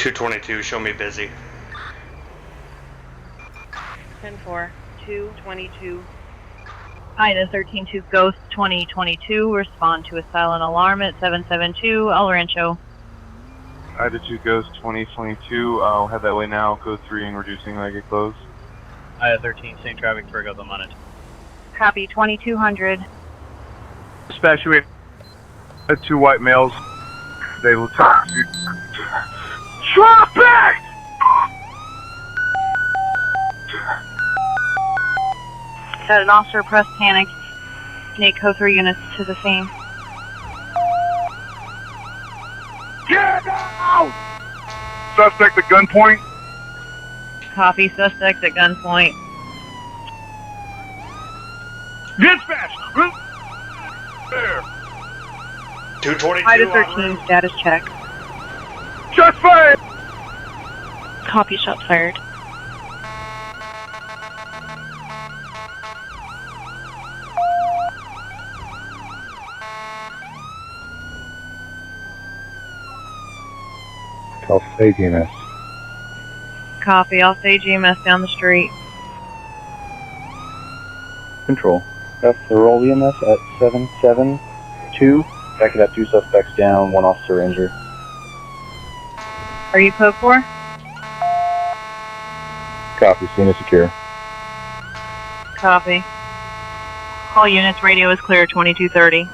222, show me busy. 10-4, 222. Ida 13-2 Ghost 2022, respond to a silent alarm at 772 El Rancho. Ida 2 Ghost 2022, I'll head that way now, code 3 and reducing when I get close. Ida 13, same traffic, Virgo, I'm on it. Copy 2200. Dispatch, we have 2 white males. They will talk to... Drop it! Got an officer press panic. Need code 3 units to the scene. Get out! Suspect at gunpoint. Copy, suspect at gunpoint. Dispatch! There! 222. Ida 13, status check. Shots fired! Copy, shots fired. I'll say GMS. Copy, I'll say GMS down the street. Control. F the roll EMS at 772. I could have 2 suspects down, 1 officer injured. Are you code 4? Copy, scene is secure. Copy. All units, radio is clear, 2230.